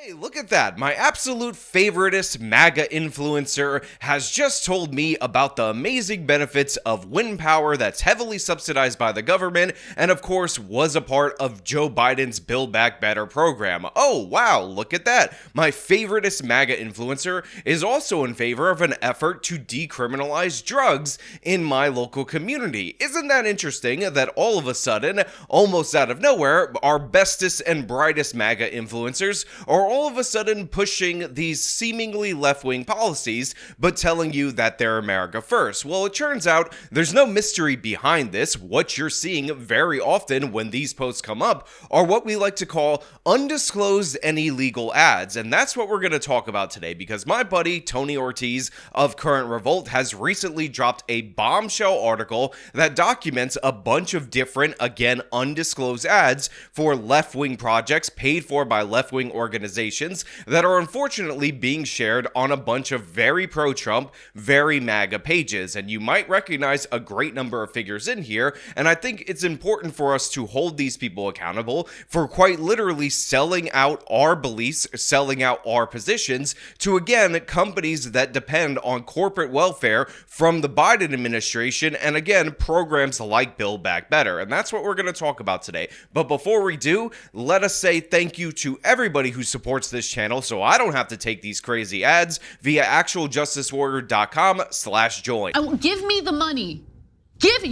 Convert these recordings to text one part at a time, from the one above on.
Hey, look at that. My absolute favoriteest MAGA influencer has just told me about the amazing benefits of wind power that's heavily subsidized by the government and of course was a part of Joe Biden's Build Back Better program. Oh wow, look at that. My favoriteest MAGA influencer is also in favor of an effort to decriminalize drugs in my local community. Isn't that interesting that all of a sudden, almost out of nowhere, our bestest and brightest MAGA influencers are all of a sudden pushing these seemingly left-wing policies, but telling you that they're America first. Well, it turns out there's no mystery behind this. What you're seeing very often when these posts come up are what we like to call undisclosed and illegal ads, and that's what we're going to talk about today, because my buddy Tony Ortiz of Current Revolt has recently dropped a bombshell article that documents a bunch of different, again, undisclosed ads for left-wing projects paid for by left-wing organizations that are unfortunately being shared on a bunch of very pro-Trump, very MAGA pages. And you might recognize a great number of figures in here, and I think it's important for us to hold these people accountable for quite literally selling out our beliefs, selling out our positions to, again, companies that depend on corporate welfare from the Biden administration and, again, programs like Build Back Better. And that's what we're going to talk about today. But before we do, let us say thank you to everybody who supports this channel so I don't have to take these crazy ads via actualjusticewarrior.com/join. Give me the money. Give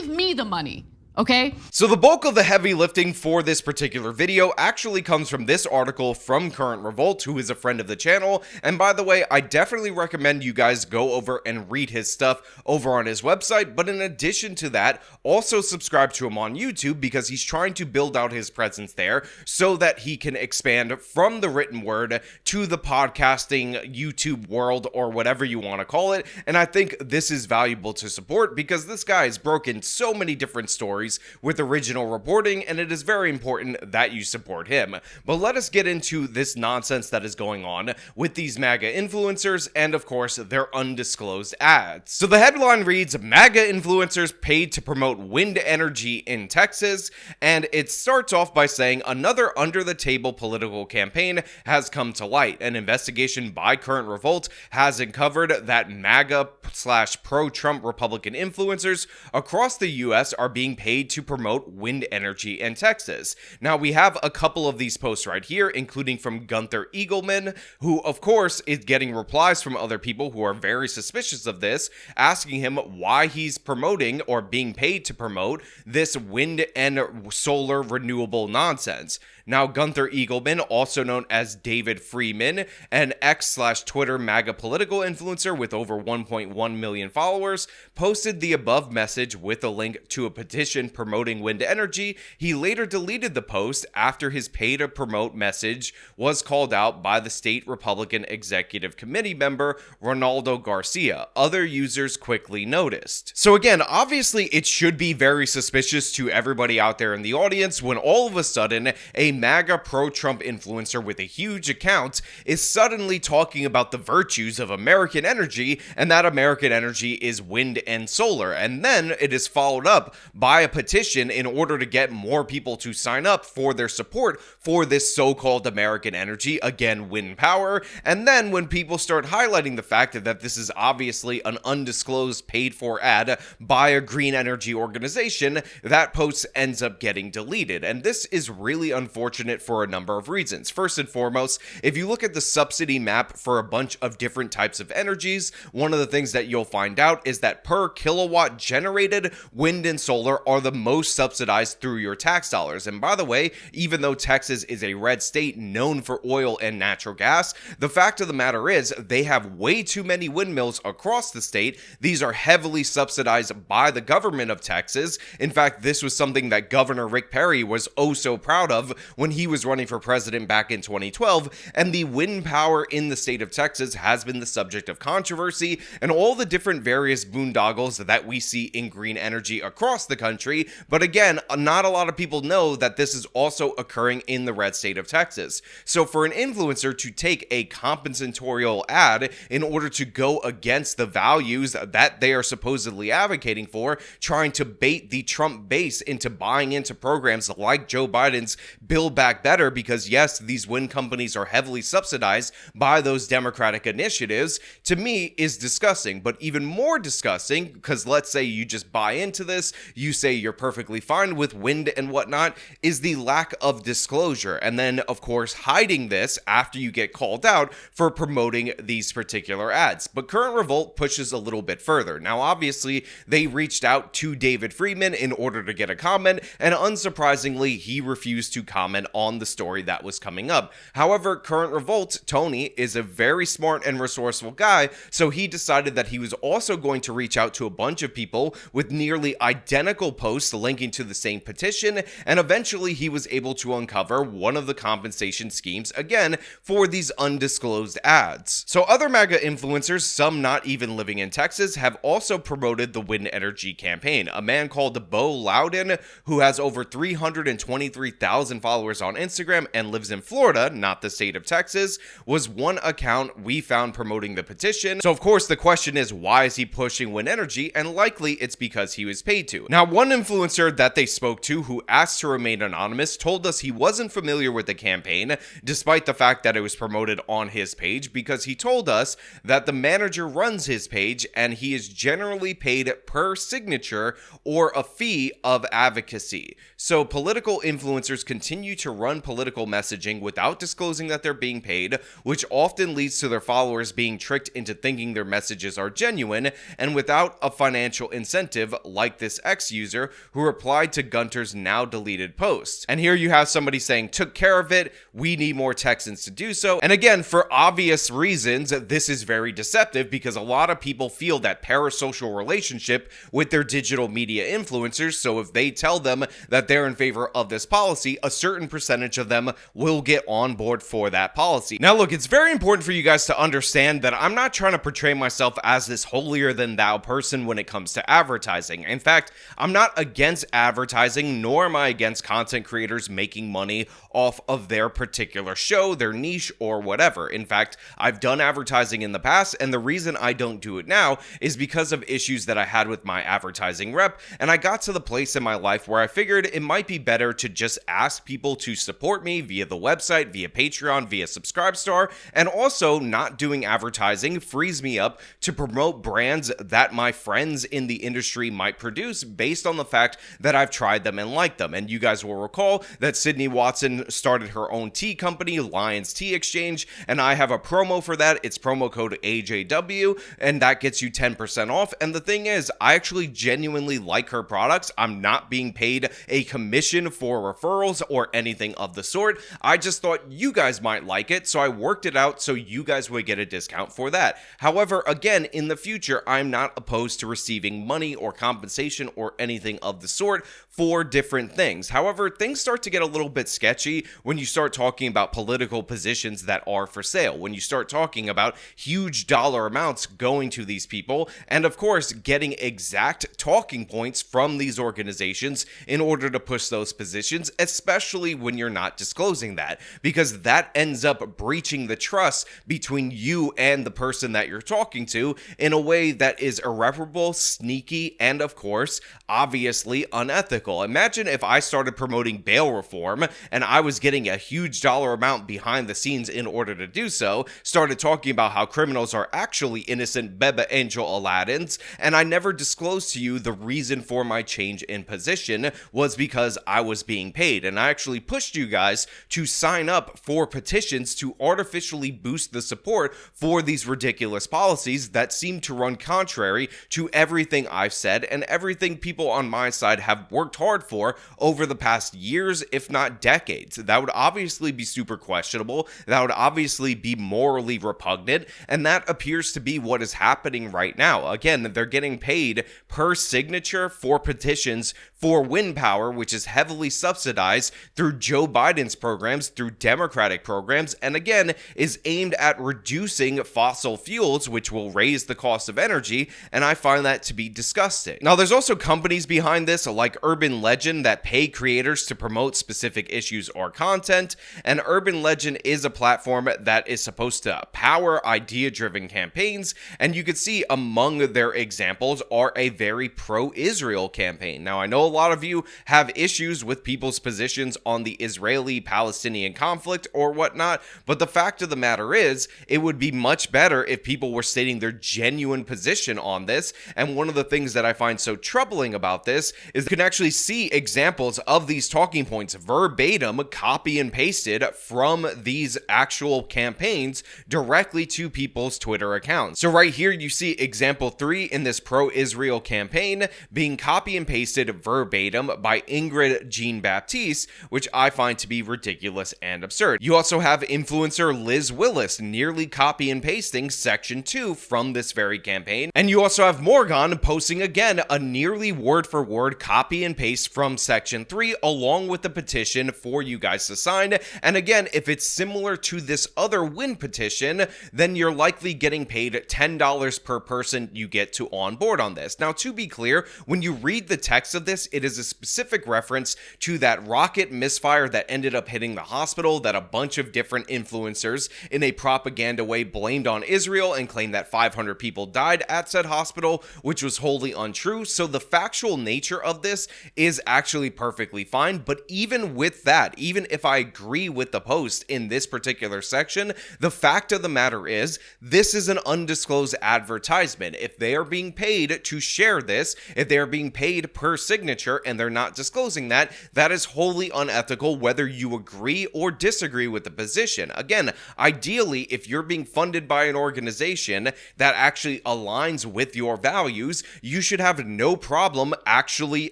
me the money. Okay? So the bulk of the heavy lifting for this particular video actually comes from this article from Current Revolt, who is a friend of the channel. And by the way, I definitely recommend you guys go over and read his stuff over on his website. But in addition to that, also subscribe to him on YouTube, because he's trying to build out his presence there so that he can expand from the written word to the podcasting YouTube world, or whatever you want to call it. And I think this is valuable to support because this guy has broken so many different stories with original reporting, and it is very important that you support him. But let us get into this nonsense that is going on with these MAGA influencers and, of course, their undisclosed ads. So the headline reads, MAGA influencers paid to promote wind energy in Texas, and it starts off by saying another under-the-table political campaign has come to light. An investigation by Current Revolt has uncovered that MAGA/pro-Trump Republican influencers across the U.S. are being paid to promote wind energy in Texas. Now, we have a couple of these posts right here, including from Gunther Eagleman, who, of course, is getting replies from other people who are very suspicious of this, asking him why he's promoting or being paid to promote this wind and solar renewable nonsense. Now, Gunther Eagleman, also known as David Freeman, an X/Twitter MAGA political influencer with over 1.1 million followers, posted the above message with a link to a petition promoting wind energy. He later deleted the post after his pay to promote message was called out by the state Republican Executive Committee member Ronaldo Garcia. Other users quickly noticed. So again, obviously it should be very suspicious to everybody out there in the audience when all of a sudden a MAGA pro-Trump influencer with a huge account is suddenly talking about the virtues of American energy, and that American energy is wind and solar. And then it is followed up by a petition in order to get more people to sign up for their support for this so-called American energy, again, wind power. And then when people start highlighting the fact that this is obviously an undisclosed paid-for ad by a green energy organization, that post ends up getting deleted. And this is really unfortunate for a number of reasons. First and foremost, if you look at the subsidy map for a bunch of different types of energies, one of the things that you'll find out is that per kilowatt generated, wind and solar are the most subsidized through your tax dollars. And by the way, even though Texas is a red state known for oil and natural gas, the fact of the matter is they have way too many windmills across the state. These are heavily subsidized by the government of Texas. In fact, this was something that Governor Rick Perry was oh so proud of when he was running for president back in 2012, and the wind power in the state of Texas has been the subject of controversy and all the different various boondoggles that we see in green energy across the country. But again, not a lot of people know that this is also occurring in the red state of Texas. So for an influencer to take a compensatorial ad in order to go against the values that they are supposedly advocating for, trying to bait the Trump base into buying into programs like Joe Biden's Build Build Back Better because, yes, these wind companies are heavily subsidized by those Democratic initiatives, to me is disgusting. But even more disgusting, because let's say you just buy into this, you say you're perfectly fine with wind and whatnot, is the lack of disclosure. And then, of course, hiding this after you get called out for promoting these particular ads. But Current Revolt pushes a little bit further. Now, obviously, they reached out to David Friedman in order to get a comment, and unsurprisingly, he refused to comment on the story that was coming up. However, Current Revolt, Tony, is a very smart and resourceful guy, so he decided that he was also going to reach out to a bunch of people with nearly identical posts linking to the same petition, and eventually he was able to uncover one of the compensation schemes, again, for these undisclosed ads. So other MAGA influencers, some not even living in Texas, have also promoted the wind energy campaign. A man called Bo Loudon, who has over 323,000 followers on Instagram and lives in Florida, not the state of Texas, was one account we found promoting the petition. So of course the question is, why is he pushing wind energy? And likely it's because he was paid to. Now, one influencer that they spoke to, who asked to remain anonymous, told us he wasn't familiar with the campaign, despite the fact that it was promoted on his page, because he told us that the manager runs his page and he is generally paid per signature or a fee of advocacy. So political influencers continue to run political messaging without disclosing that they're being paid, which often leads to their followers being tricked into thinking their messages are genuine, and without a financial incentive, like this ex-user who replied to Gunter's now deleted post. And here you have somebody saying, took care of it, we need more Texans to do so. And again, for obvious reasons, this is very deceptive because a lot of people feel that parasocial relationship with their digital media influencers, so if they tell them that they're in favor of this policy, a certain percentage of them will get on board for that policy. Now look, it's very important for you guys to understand that I'm not trying to portray myself as this holier than thou person when it comes to advertising. In fact, I'm not against advertising, nor am I against content creators making money off of their particular show, their niche, or whatever. In fact, I've done advertising in the past, and the reason I don't do it now is because of issues that I had with my advertising rep, and I got to the place in my life where I figured it might be better to just ask people to support me via the website, via Patreon, via Subscribestar, and also not doing advertising frees me up to promote brands that my friends in the industry might produce based on the fact that I've tried them and liked them. And you guys will recall that Sydney Watson started her own tea company, Lions Tea Exchange, and I have a promo for that. It's promo code AJW, and that gets you 10% off. And the thing is, I actually genuinely like her products. I'm not being paid a commission for referrals or anything of the sort. I just thought you guys might like it, so I worked it out so you guys would get a discount for that. However, again, in the future, I'm not opposed to receiving money or compensation or anything of the sort for different things. However, things start to get a little bit sketchy when you start talking about political positions that are for sale, when you start talking about huge dollar amounts going to these people, and of course, getting exact talking points from these organizations in order to push those positions, especially when you're not disclosing that, because that ends up breaching the trust between you and the person that you're talking to in a way that is irreparable, sneaky, and of course, obviously unethical. Imagine if I started promoting bail reform and I was getting a huge dollar amount behind the scenes in order to do so, started talking about how criminals are actually innocent Beba Angel Aladdins, and I never disclosed to you the reason for my change in position was because I was being paid, and I actually pushed you guys to sign up for petitions to artificially boost the support for these ridiculous policies that seem to run contrary to everything I've said and everything people on my side have worked hard for over the past years, if not decades. That would obviously be super questionable. That would obviously be morally repugnant, and that appears to be what is happening right now. Again, they're getting paid per signature for petitions for wind power, which is heavily subsidized through Joe Biden's programs, through Democratic programs, and again, is aimed at reducing fossil fuels, which will raise the cost of energy, and I find that to be disgusting. Now, there's also companies behind this, like Urban urban legend that pay creators to promote specific issues or content. And urban legend is a platform that is supposed to power idea-driven campaigns, and you can see among their examples are a very pro-Israel campaign. Now, I know a lot of you have issues with people's positions on the Israeli-Palestinian conflict or whatnot, but the fact of the matter is, it would be much better if people were stating their genuine position on this. And one of the things that I find so troubling about this is you can actually see examples of these talking points verbatim copy and pasted from these actual campaigns directly to people's Twitter accounts. So right here you see example 3 in this pro-Israel campaign being copy and pasted verbatim by Ingrid Jean-Baptiste, which I find to be ridiculous and absurd. You also have influencer Liz Willis nearly copy and pasting section 2 from this very campaign, and you also have Morgan posting again a nearly word for word copy and paste from section 3 along with the petition for you guys to sign. And again, if it's similar to this other win petition, then you're likely getting paid $10 per person you get to onboard on this. Now, to be clear, when you read the text of this, it is a specific reference to that rocket misfire that ended up hitting the hospital that a bunch of different influencers in a propaganda way blamed on Israel and claimed that 500 people died at said hospital, which was wholly untrue. So the factual nature of this is actually perfectly fine. But even with that, even if I agree with the post in this particular section, the fact of the matter is this is an undisclosed advertisement. If they are being paid to share this, if they are being paid per signature and they're not disclosing that, that is wholly unethical whether you agree or disagree with the position. Again, ideally, if you're being funded by an organization that actually aligns with your values, you should have no problem actually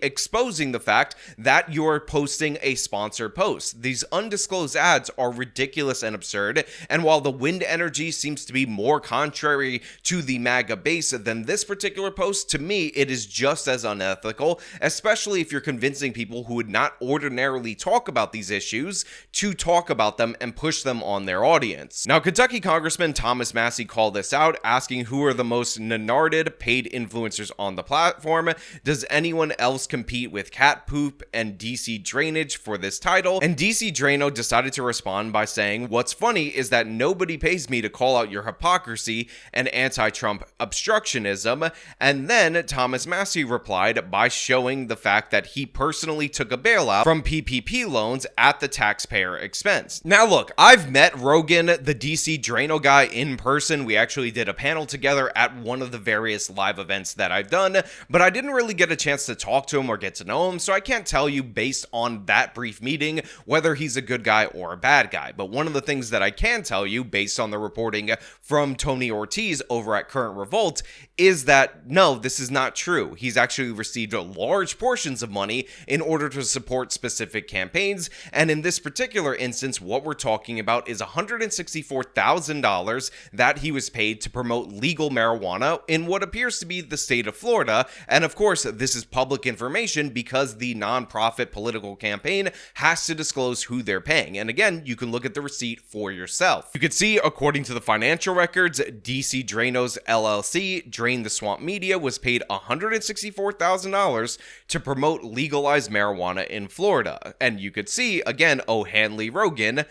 exposing the fact that you're posting a sponsored post. These undisclosed ads are ridiculous and absurd, and while the wind energy seems to be more contrary to the MAGA base than this particular post, to me it is just as unethical, especially if you're convincing people who would not ordinarily talk about these issues to talk about them and push them on their audience. Now, Kentucky Congressman Thomas Massie called this out, asking who are the most nanarded paid influencers on the platform. Does anyone else compete with Cat Poop and DC Drainage for this title? And DC Drano decided to respond by saying, "What's funny is that nobody pays me to call out your hypocrisy and anti-Trump obstructionism." And then Thomas Massie replied by showing the fact that he personally took a bailout from PPP loans at the taxpayer expense. Now look, I've met Rogan, the DC Drano guy, in person. We actually did a panel together at one of the various live events that I've done, but I didn't really get a chance to talk to him or get to know him, so I can't tell you based on that brief meeting whether he's a good guy or a bad guy. But one of the things that I can tell you based on the reporting from Tony Ortiz over at Current Revolt is that no, this is not true. He's actually received large portions of money in order to support specific campaigns, and in this particular instance, what we're talking about is $164,000 that he was paid to promote legal marijuana in what appears to be the state of Florida. And of course, this is public information because the nonprofit political campaign has to disclose who they're paying. And again, you can look at the receipt for yourself. You can see, according to the financial records, DC Drano's LLC, Drain the Swamp Media, was paid $164,000 to promote legalized marijuana in Florida. And you could see, again, O'Hanley Rogan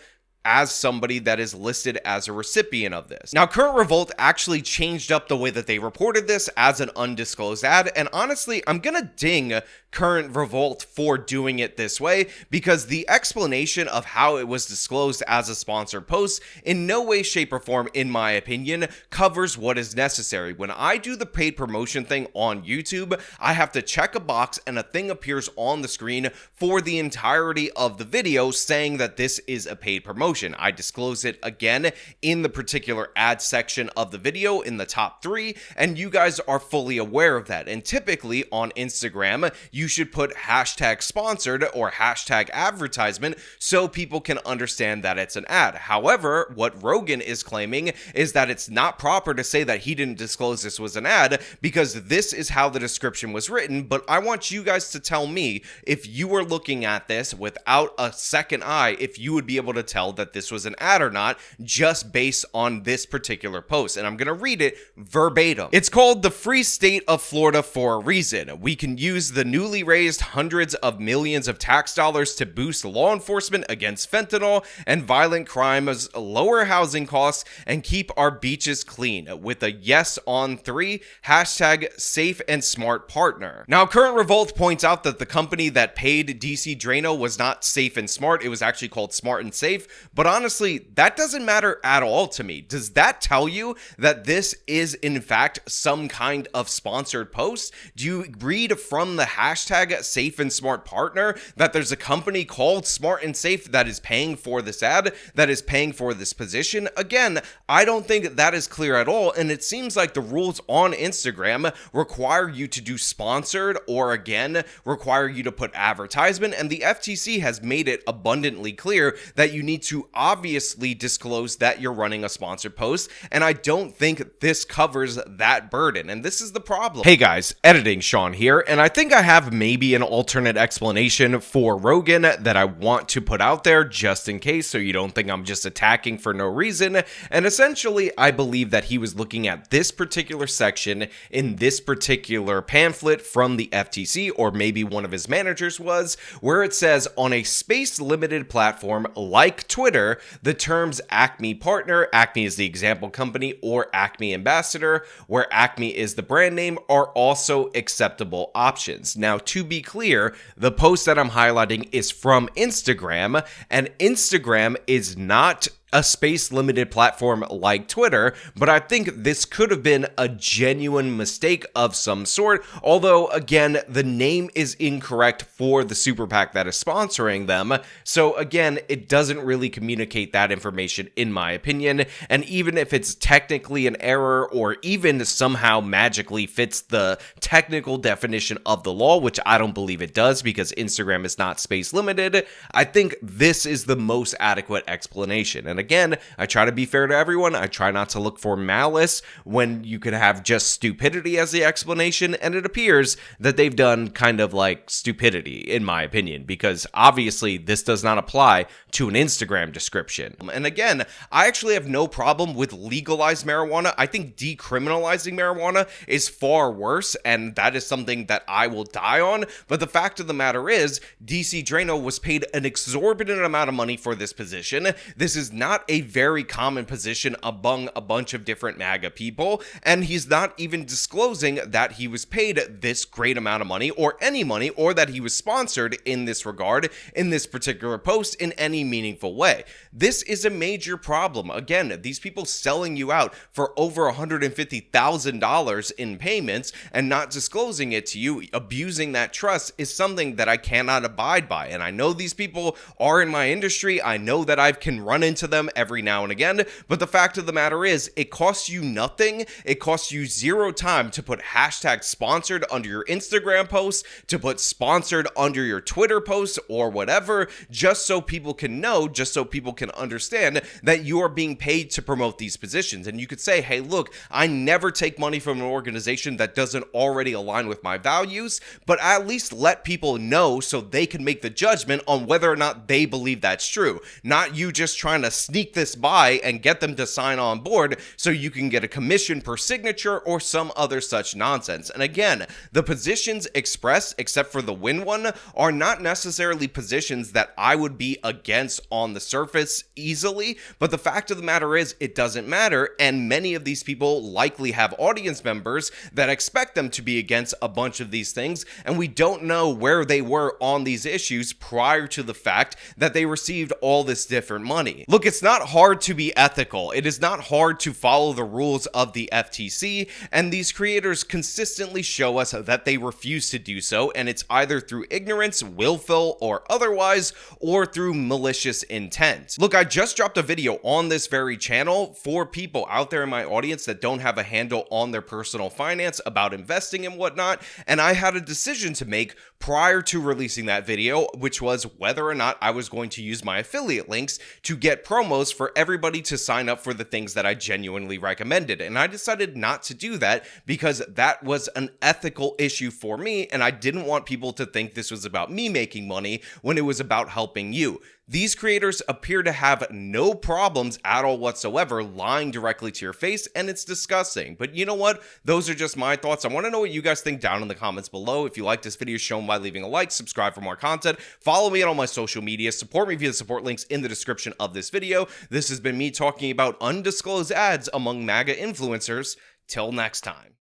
as somebody that is listed as a recipient of this. Now, Current Revolt actually changed up the way that they reported this as an undisclosed ad, and honestly, I'm gonna ding Current Revolt for doing it this way, because the explanation of how it was disclosed as a sponsored post in no way, shape, or form, in my opinion, covers what is necessary. When I do the paid promotion thing on YouTube, I have to check a box and a thing appears on the screen for the entirety of the video saying that this is a paid promotion. I disclose it again in the particular ad section of the video in the top 3, and you guys are fully aware of that. And typically on Instagram, you should put hashtag sponsored or hashtag advertisement so people can understand that it's an ad. However, what Rogan is claiming is that it's not proper to say that he didn't disclose this was an ad because this is how the description was written. But I want you guys to tell me, if you were looking at this without a second eye, if you would be able to tell that that this was an ad or not just based on this particular post. And I'm going to read it verbatim. It's called "The Free State of Florida for a Reason. We can use the newly raised hundreds of millions of tax dollars to boost law enforcement against fentanyl and violent crimes, lower housing costs, and keep our beaches clean with a yes on 3 hashtag safe and smart partner." Now, Current Revolt points out that the company that paid DC Drano was not Safe and Smart. It was actually called Smart and Safe. But honestly, that doesn't matter at all to me. Does that tell you that this is in fact some kind of sponsored post? Do you read from the hashtag Safe and Smart Partner that there's a company called Smart and Safe that is paying for this ad, that is paying for this position? Again, I don't think that is clear at all, and it seems like the rules on Instagram require you to do sponsored, or again, require you to put advertisement, and the FTC has made it abundantly clear that you need to obviously disclose that you're running a sponsored post, and I don't think this covers that burden, and this is the problem. Hey guys, editing Sean here, and I think I have maybe an alternate explanation for Rogan that I want to put out there just in case, so you don't think I'm just attacking for no reason. And essentially, I believe that he was looking at this particular section in this particular pamphlet from the FTC, or maybe one of his managers was, where it says, on a space-limited platform like Twitter, the terms Acme partner, Acme is the example company, or Acme ambassador, where Acme is the brand name, are also acceptable options. Now, to be clear, the post that I'm highlighting is from Instagram, and Instagram is not a space-limited platform like Twitter, but I think this could have been a genuine mistake of some sort, although, again, the name is incorrect for the super PAC that is sponsoring them, so again, it doesn't really communicate that information in my opinion, and even if it's technically an error, or even somehow magically fits the technical definition of the law, which I don't believe it does because Instagram is not space-limited, I think this is the most adequate explanation. And again, I try to be fair to everyone. I try not to look for malice when you could have just stupidity as the explanation, and it appears that they've done kind of like stupidity, in my opinion, because obviously this does not apply to an Instagram description. And again, I actually have no problem with legalized marijuana. I think decriminalizing marijuana is far worse, and that is something that I will die on. But the fact of the matter is, DC Drano was paid an exorbitant amount of money for this position. This is not a very common position among a bunch of different MAGA people, and he's not even disclosing that he was paid this great amount of money, or any money, or that he was sponsored in this regard, in this particular post, in any meaningful way. This is a major problem. Again, these people selling you out for over $150,000 in payments and not disclosing it to you, abusing that trust, is something that I cannot abide by. And I know these people are in my industry. I know that I can run into them every now and again, but the fact of the matter is, it costs you nothing. It costs you zero time to put hashtag sponsored under your Instagram posts, to put sponsored under your Twitter posts or whatever, just so people can know, just so people can understand that you are being paid to promote these positions. And you could say, hey, look, I never take money from an organization that doesn't already align with my values, but at least let people know so they can make the judgment on whether or not they believe that's true. Not you just trying to sneak this by and get them to sign on board so you can get a commission per signature or some other such nonsense. And again, the positions expressed, except for the win one, are not necessarily positions that I would be against on the surface easily, but the fact of the matter is, it doesn't matter, and many of these people likely have audience members that expect them to be against a bunch of these things, and we don't know where they were on these issues prior to the fact that they received all this different money. Look, it's not hard to be ethical. It is not hard to follow the rules of the FTC, and these creators consistently show us that they refuse to do so, and it's either through ignorance, willful, or otherwise, or through malicious intent. Look, I just dropped a video on this very channel for people out there in my audience that don't have a handle on their personal finance about investing and whatnot, and I had a decision to make prior to releasing that video, which was whether or not I was going to use my affiliate links to get promos for everybody to sign up for the things that I genuinely recommended. And I decided not to do that because that was an ethical issue for me, and I didn't want people to think this was about me making money when it was about helping you. These creators appear to have no problems at all whatsoever lying directly to your face, and it's disgusting. But you know what? Those are just my thoughts. I want to know what you guys think down in the comments below. If you like this video, show them by leaving a like, subscribe for more content, follow me on all my social media, support me via the support links in the description of this video. This has been me talking about undisclosed ads among MAGA influencers. Till next time.